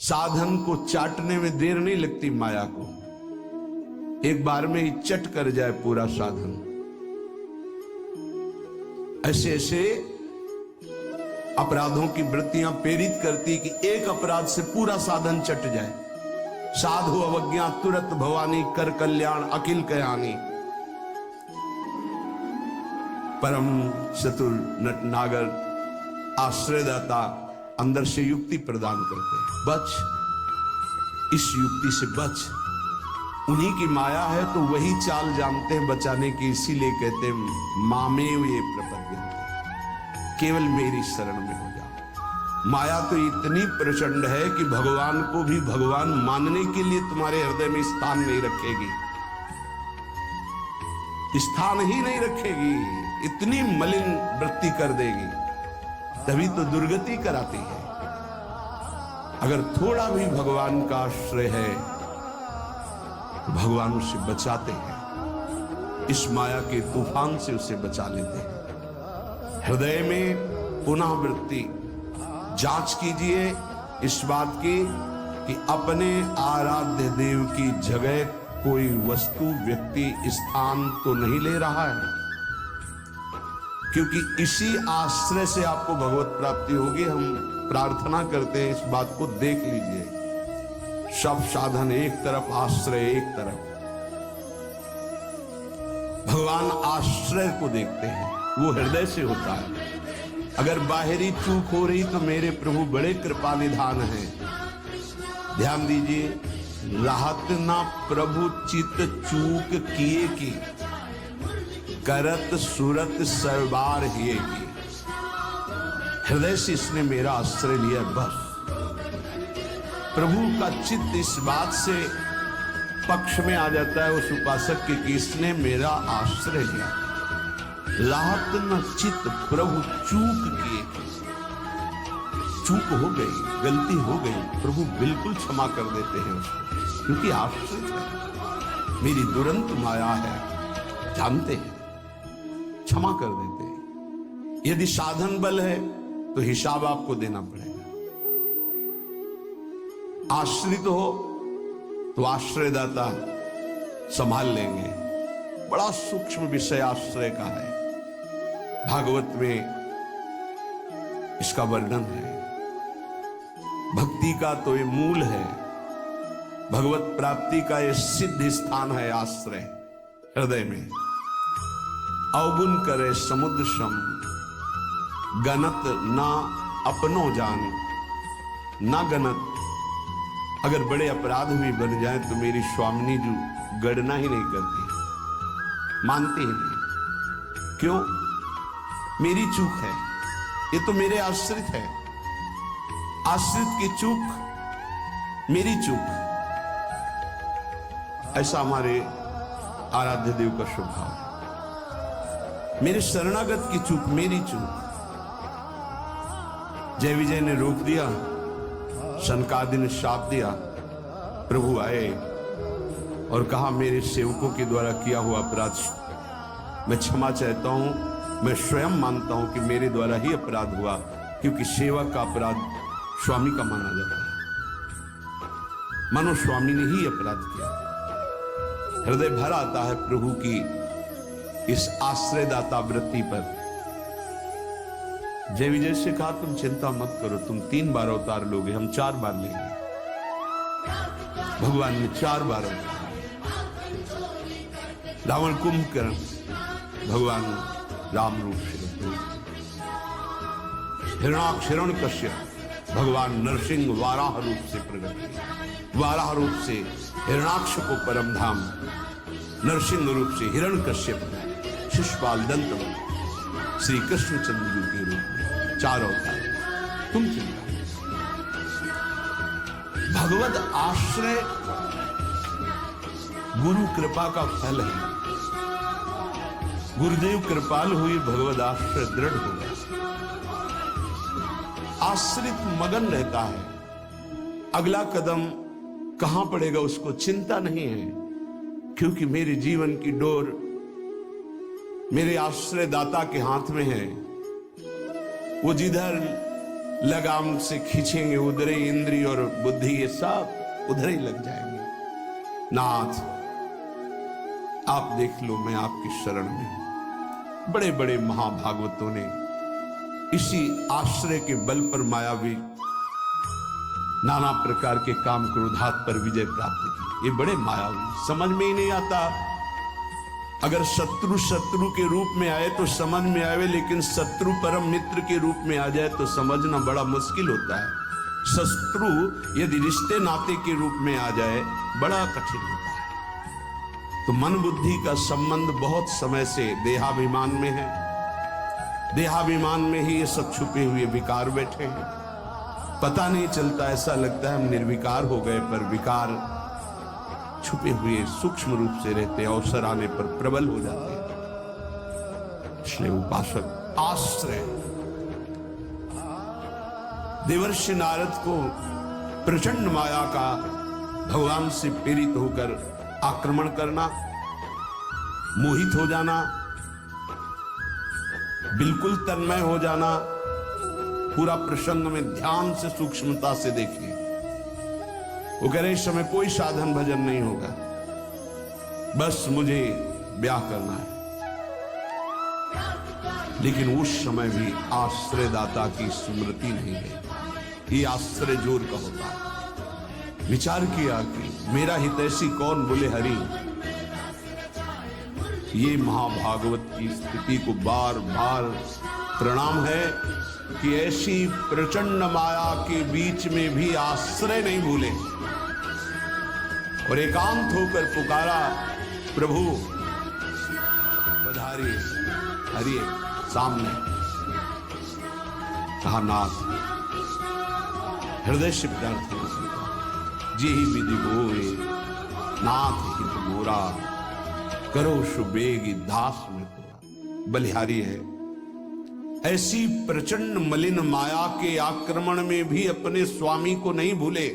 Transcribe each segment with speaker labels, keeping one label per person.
Speaker 1: साधन को चाटने में देर नहीं लगती माया को, एक बार में ही चट कर जाए पूरा साधन। ऐसे ऐसे अपराधों की वृत्तियां प्रेरित करती कि एक अपराध से पूरा साधन चट जाए। साधु अवज्ञा तुरत भवानी, कर कल्याण अखिल कयानी। परम चतुर नटनागर आश्रयदाता अंदर से युक्ति प्रदान करते हैं, बच, इस युक्ति से बच। उन्हीं की माया है तो वही चाल जानते हैं बचाने की, इसीलिए कहते हैं मामेव ये प्रपद्यन्ते, केवल मेरी शरण में हो जाओ। माया तो इतनी प्रचंड है कि भगवान को भी भगवान मानने के लिए तुम्हारे हृदय में स्थान नहीं रखेगी, स्थान ही नहीं रखेगी, इतनी मलिन वृत्ति कर देगी, तभी तो दुर्गति कराती है। अगर थोड़ा भी भगवान का आश्रय है तो भगवान उसे बचाते हैं, इस माया के तूफान से उसे बचा लेते हैं। हृदय में पुनः वृत्ति जांच कीजिए इस बात की कि अपने आराध्य देव की जगह कोई वस्तु, व्यक्ति, स्थान तो नहीं ले रहा है, क्योंकि इसी आश्रय से आपको भगवत प्राप्ति होगी। हम प्रार्थना करते हैं, इस बात को देख लीजिए। सब साधन एक तरफ, आश्रय एक तरफ। भगवान आश्रय को देखते हैं, वो हृदय से होता है। अगर बाहरी चूक हो रही तो मेरे प्रभु बड़े कृपा निधान हैं। ध्यान दीजिए, राहत ना प्रभु चित चूक किए की, करत सुरत सरबार हिए की। हृदय से इसने मेरा आश्रय लिया, बस। प्रभु का चित्त इस बात से पक्ष में आ जाता है उस उपासक के कि इसने मेरा आश्रय लिया। राहत न चित्त प्रभु चूक किए की, चूक हो गई, गलती हो गई, प्रभु बिल्कुल क्षमा कर देते हैं उसको, क्योंकि आश्रित है, मेरी दुरंत माया है, जानते हैं, क्षमा कर देते हैं। यदि साधन बल है तो हिसाब आपको देना पड़ेगा। आश्रित हो तो आश्रयदाता संभाल लेंगे। बड़ा सूक्ष्म विषय आश्रय का है, भागवत में इसका वर्णन है। भक्ति का तो ये मूल है, भगवत प्राप्ति का ये सिद्ध स्थान है आश्रय, हृदय में। अवगुण करे समुद्र सम, गणत ना अपनो जान, ना गणत। अगर बड़े अपराध भी बन जाए तो मेरी स्वामिनी जी गणना ही नहीं करती, मानती ही नहीं। क्यों? मेरी चूक है, ये तो मेरे आश्रित है। आश्रित की चूक मेरी चूक, ऐसा हमारे आराध्य देव का स्वभाव है। मेरे शरणागत की चूक मेरी चूक। जय विजय ने रोक दिया, शनकादि ने शाप दिया। प्रभु आए और कहा मेरे सेवकों के द्वारा किया हुआ अपराध मैं क्षमा चाहता हूं। मैं स्वयं मानता हूं कि मेरे द्वारा ही अपराध हुआ, क्योंकि सेवा का अपराध स्वामी का माना जाता है। मानो स्वामी ने ही अपराध किया। हृदय भर आता है प्रभु की इस आश्रयदाता वृत्ति पर। जय विजय से कहा तुम चिंता मत करो, तुम 3 बार अवतार लोगे, हम 4 बार लेंगे। भगवान ने 4 बार अवतार। रावण कुंभकर्ण भगवान राम रूप से, हिरणाक्ष हिरण्यकश्यप भगवान नरसिंह वाराह रूप से प्रकट हुए। वाराह रूप से हिरणाक्ष को परम धाम, नरसिंह रूप से हिरण्यकश्यप, शिशुपाल दंत श्री कृष्णचंद्र जी के रूप में 4 अवतार। तुम चिंता, भगवत आश्रय गुरु कृपा का फल है। गुरुदेव कृपाल हुई, भगवत आश्रय दृढ़ होगा। आश्रित मगन रहता है, अगला कदम कहां पड़ेगा उसको चिंता नहीं है, क्योंकि मेरे जीवन की डोर मेरे आश्रयदाता के हाथ में है। वो जिधर लगाम से खींचेंगे उधर ही इंद्रिय और बुद्धि ये सब उधर ही लग जाएंगे। नाथ आप देख लो, मैं आपकी शरण में हूं। बड़े बड़े महाभागवतों ने इसी आश्रय के बल पर मायावी नाना प्रकार के काम क्रोधात पर विजय प्राप्त की। ये बड़े मायावी, समझ में ही नहीं आता। अगर शत्रु शत्रु के रूप में आए तो समझ में आवे, लेकिन शत्रु परम मित्र के रूप में आ जाए तो समझना बड़ा मुश्किल होता है। शत्रु यदि रिश्ते नाते के रूप में आ जाए बड़ा कठिन होता है। तो मन बुद्धि का संबंध बहुत समय से देहाभिमान में है। देहाभिमान में ही ये सब छुपे हुए विकार बैठे हैं, पता नहीं चलता। ऐसा लगता है हम निर्विकार हो गए, पर विकार छुपे हुए सूक्ष्म रूप से रहते, अवसर आने पर प्रबल हो जाते हैं। इसलिए उपासक आश्रय, देवर्षि नारद को प्रचंड माया का भगवान से प्रेरित होकर आक्रमण करना, मोहित हो जाना, बिल्कुल तन्मय हो जाना, पूरा प्रसंग में ध्यान से सूक्ष्मता से देखिए। वो कह रहे इस समय कोई साधन भजन नहीं होगा, बस मुझे ब्याह करना है। लेकिन उस समय भी आश्रयदाता की स्मृति नहीं है। ये आश्रय जोर का होता है। विचार किया कि मेरा हितैषी कौन, बोले हरि। ये महाभागवत की स्थिति को बार बार प्रणाम है कि ऐसी प्रचंड माया के बीच में भी आश्रय नहीं भूले और एकांत होकर पुकारा, प्रभु पधारिए, हरिए सामने। कहा नाथ हृदय से प्रार्थना करता, जी ही विधि बोए नाथ हित मोरा, करो सुबेगी दास में तोरा। बलिहारी है, ऐसी प्रचंड मलिन माया के आक्रमण में भी अपने स्वामी को नहीं भूले।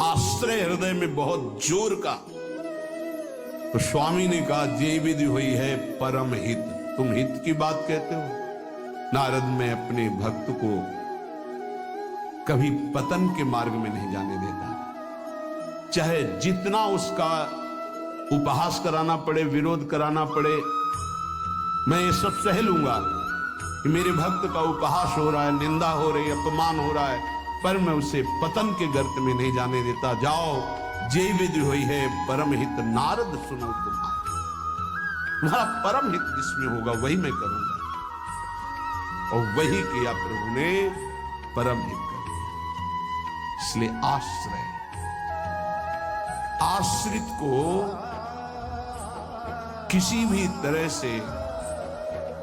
Speaker 1: आश्रय हृदय में बहुत जोर का। तो स्वामी ने कहा जे विधि हुई है परम हित। तुम हित की बात कहते हो? नारद, मैं अपने भक्त को कभी पतन के मार्ग में नहीं जाने देता। चाहे जितना उसका उपहास कराना पड़े, विरोध कराना पड़े, मैं ये सब सह लूंगा कि मेरे भक्त का उपहास हो रहा है, निंदा हो रही है, अपमान हो रहा है, पर मैं उसे पतन के गर्त में नहीं जाने देता। जाओ, जे विधि हुई है परम हित नारद सुनो तुम्हारा परम हित जिसमें होगा वही मैं करूंगा। और वही किया प्रभु ने, परम हित कर दिया। इसलिए आश्रय, आश्रित को किसी भी तरह से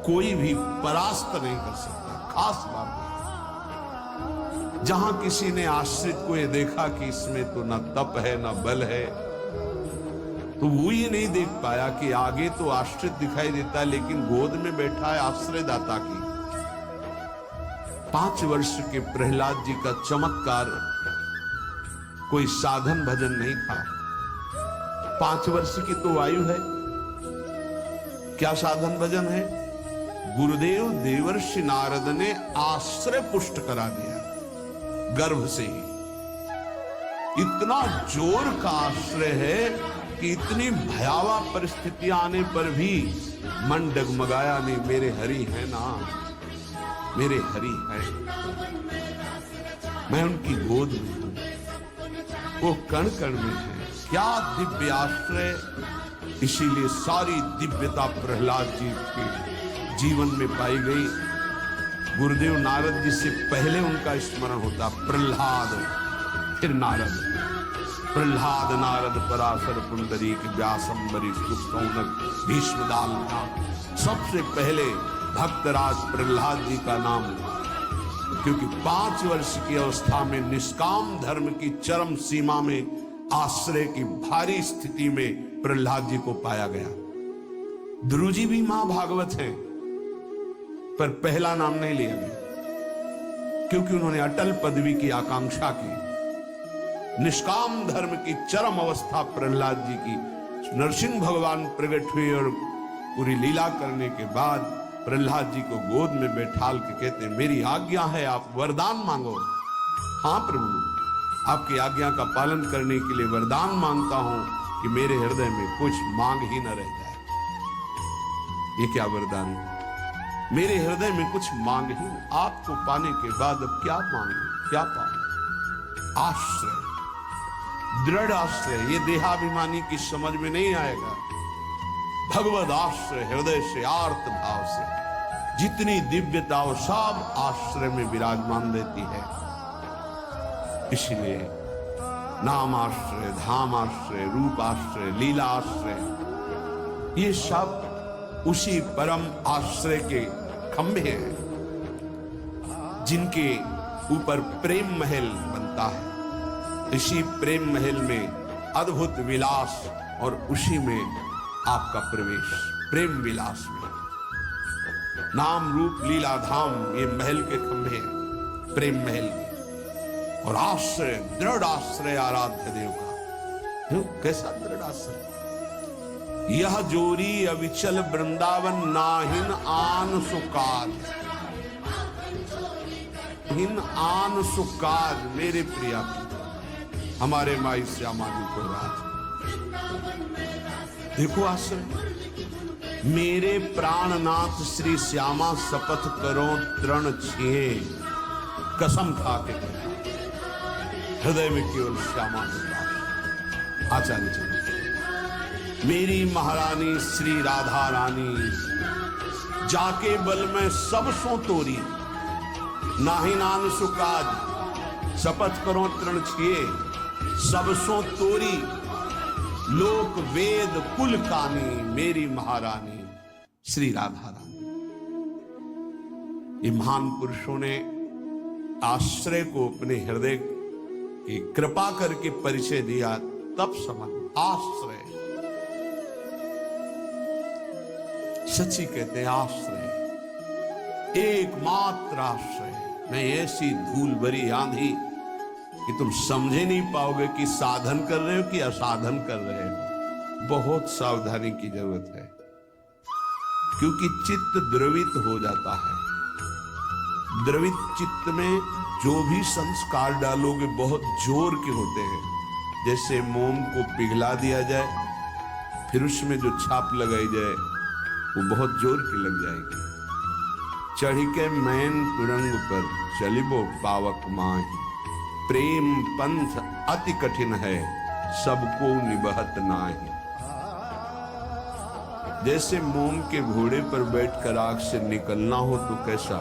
Speaker 1: कोई भी परास्त नहीं कर सकता। खास बात है, जहां किसी ने आश्रित को ये देखा कि इसमें तो ना तप है ना बल है, तो वो ये नहीं देख पाया कि आगे तो आश्रित दिखाई देता है लेकिन गोद में बैठा है आश्रयदाता की। 5 वर्ष के प्रहलाद जी का चमत्कार कोई साधन भजन नहीं था। 5 वर्ष की तो आयु है, क्या साधन भजन है? गुरुदेव देवर्षि नारद ने आश्रय पुष्ट करा दिया गर्भ से ही। इतना जोर का आश्रय है कि इतनी भयावह परिस्थितियां आने पर भी मन डगमगाया नहीं। मेरे हरि है ना, मेरे हरि है, मैं उनकी गोद में हूं, वो कण कण में है। क्या दिव्य आश्रय! इसीलिए सारी दिव्यता प्रहलाद जी के जीवन में पाई गई। गुरुदेव नारद जी से पहले उनका स्मरण होता प्रहलाद, फिर नारद। प्रहलाद नारद पराशर पुंडरीक व्यासंबरी सुख सौनक भीष्म दालना। सबसे पहले भक्तराज प्रहलाद जी का नाम, क्योंकि 5 वर्ष की अवस्था में निष्काम धर्म की चरम सीमा में आश्रय की भारी स्थिति में प्रहलाद जी को पाया गया। ध्रुव जी भी महाभागवत हैं, पर पहला नाम नहीं लिया गया क्योंकि उन्होंने अटल पदवी की आकांक्षा की। निष्काम धर्म की चरम अवस्था प्रहलाद जी की, नरसिंह भगवान प्रकट हुए और पूरी लीला करने के बाद प्रहलाद जी को गोद में बैठाल के कहते हैं, मेरी आज्ञा है, आप वरदान मांगो। हाँ प्रभु, आपकी आज्ञा का पालन करने के लिए वरदान मांगता हूं कि मेरे हृदय में कुछ मांग ही न रह जाए। ये क्या वरदान? मेरे हृदय में कुछ मांग ही, आपको पाने के बाद अब क्या मांगू, क्या पाऊं? आश्रय, दृढ़ आश्रय। ये देहाभिमानी की समझ में नहीं आएगा। भगवद आश्रय, हृदय से आर्त भाव से जितनी दिव्यता वो सब आश्रय में विराजमान रहती है। इसलिए नाम आश्रय, धाम आश्रय, रूप आश्रय, लीला आश्रय, ये सब उसी परम आश्रय के खंभे हैं जिनके ऊपर प्रेम महल बनता है। इसी प्रेम महल में अद्भुत विलास और उसी में आपका प्रवेश, प्रेम विलास में। नाम रूप लीला धाम ये महल के खंभे हैं, प्रेम महल के। और आश्रय, दृढ़ आश्रय आराध्य देव का। कैसा दृढ़ आश्रय? यह जोरी अविचल वृंदावन, नाहिन आन सुकाज, हिन आन सुकाज। मेरे प्रिया हमारे माई श्यामा जी को राज देखो आश्रय। मेरे प्राणनाथ श्री श्यामा शपथ करो तृण छिए, कसम खा के हृदय में केवल श्यामा निवास। आचार्य जी, मेरी महारानी श्री राधा रानी जाके बल में सब सो तोरी, नाहि नान सुकाज। शपथ करो तृण छिए, सब सो तोरी, लोक वेद कुल कानी। मेरी महारानी श्री राधा रानी। ये महान पुरुषों ने आश्रय को अपने हृदय की कृपा करके परिचय दिया, तब समझ। आश्रय सच्ची कहते हैं, आश्रय एकमात्र आश्रय में ऐसी धूल भरी आंधी कि तुम समझे नहीं पाओगे कि साधन कर रहे हो कि असाधन कर रहे हो। बहुत सावधानी की जरूरत है, क्योंकि चित्त द्रवित हो जाता है। द्रवित चित्त में जो भी संस्कार डालोगे बहुत जोर के होते हैं। जैसे मोम को पिघला दिया जाए, फिर उसमें जो छाप लगाई जाए वो बहुत जोर की लग जाएगी। चढ़ के मैन तुरंग पर चलिबो पावक माही, प्रेम पंथ अति कठिन है, सबको निबहत नाही। जैसे मोम के घोड़े पर बैठकर आग से निकलना हो तो कैसा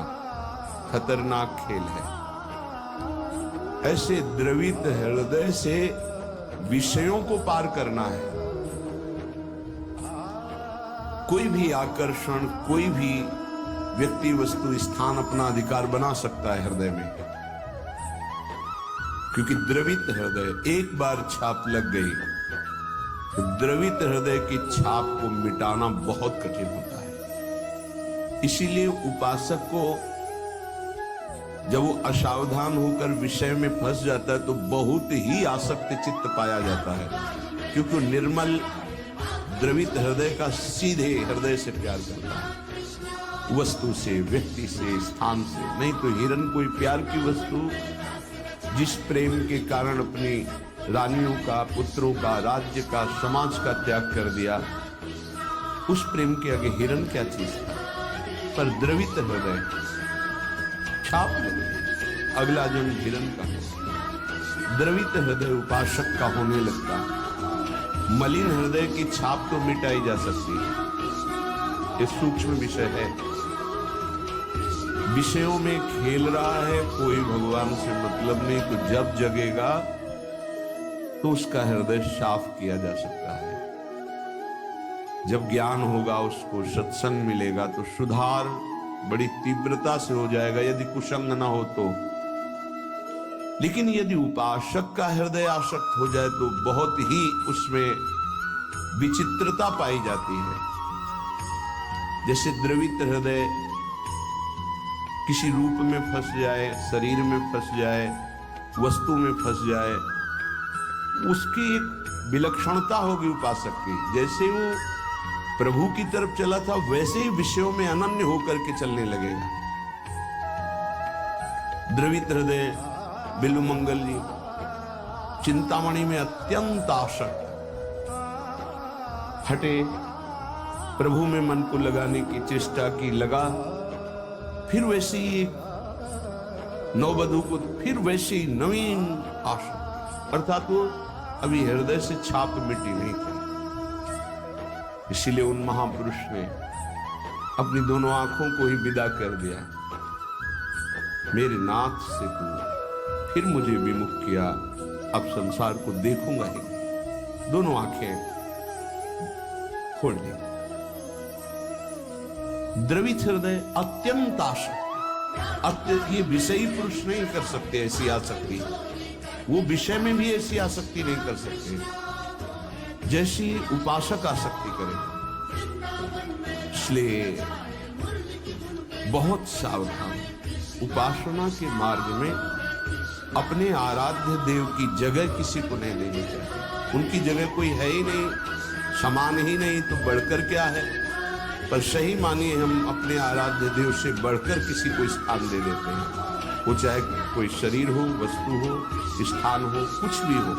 Speaker 1: खतरनाक खेल है, ऐसे द्रवित हृदय से विषयों को पार करना है। कोई भी आकर्षण, कोई भी व्यक्ति, वस्तु, स्थान अपना अधिकार बना सकता है हृदय में, क्योंकि द्रवित हृदय, एक बार छाप लग गई तो द्रवित हृदय की छाप को मिटाना बहुत कठिन होता है। इसीलिए उपासक को जब वो असावधान होकर विषय में फंस जाता है तो बहुत ही आसक्त चित्त पाया जाता है, क्योंकि निर्मल द्रवित हृदय का सीधे हृदय से प्यार करता है, वस्तु से, व्यक्ति से, स्थान से नहीं। तो हिरन कोई प्यार की वस्तु जिस प्रेम के कारण अपनी रानियों का, पुत्रों का, राज्य का, समाज का त्याग कर दिया, उस प्रेम के आगे हिरन क्या चीज था। पर द्रवित हृदय छाप लगती, अगला जन्म हिरन का। द्रवित हृदय उपासक का होने लगता। मलिन हृदय की छाप तो मिटाई जा सकती है, ये सूक्ष्म विषय है। विषयों में खेल रहा है, कोई भगवान से मतलब नहीं, तो जब जगेगा तो उसका हृदय साफ किया जा सकता है। जब ज्ञान होगा, उसको सत्संग मिलेगा तो सुधार बड़ी तीव्रता से हो जाएगा, यदि कुसंग ना हो तो। लेकिन यदि उपासक का हृदय आसक्त हो जाए तो बहुत ही उसमें विचित्रता पाई जाती है। जैसे द्रवित हृदय किसी रूप में फंस जाए, शरीर में फंस जाए, वस्तु में फंस जाए, उसकी एक विलक्षणता होगी उपासक की। जैसे वो प्रभु की तरफ चला था वैसे ही विषयों में अनन्य होकर के चलने लगेगा। द्रवित हृदय बिल्वमंगल जी चिंतामणि में अत्यंत आसक्त, हटे, प्रभु में मन को लगाने की चेष्टा की, लगा, फिर वैसे ही नववधु को फिर वैसे ही नवीन आशा, अर्थात वो अभी हृदय से छाप मिटी नहीं थी। इसीलिए उन महापुरुष ने अपनी दोनों आंखों को ही विदा कर दिया। मेरे नाथ से तू फिर मुझे विमुख किया, अब संसार को देखूंगा ही। दोनों आंखें खोल दी। द्रवित हृदय अत्यंत आशक्त, ये विषयी पुरुष नहीं कर सकते ऐसी आसक्ति, वो विषय में भी ऐसी आसक्ति नहीं कर सकते जैसी उपासक आसक्ति करे। इसलिए बहुत सावधान, उपासना के मार्ग में अपने आराध्य देव की जगह किसी को नहीं देनी चाहिए। उनकी जगह कोई है ही नहीं, समान ही नहीं, तो बढ़कर क्या है। पर सही मानिए हम अपने आराध्य देव से बढ़कर किसी को स्थान दे देते हैं, वो चाहे कोई शरीर हो, वस्तु हो, स्थान हो, कुछ भी हो।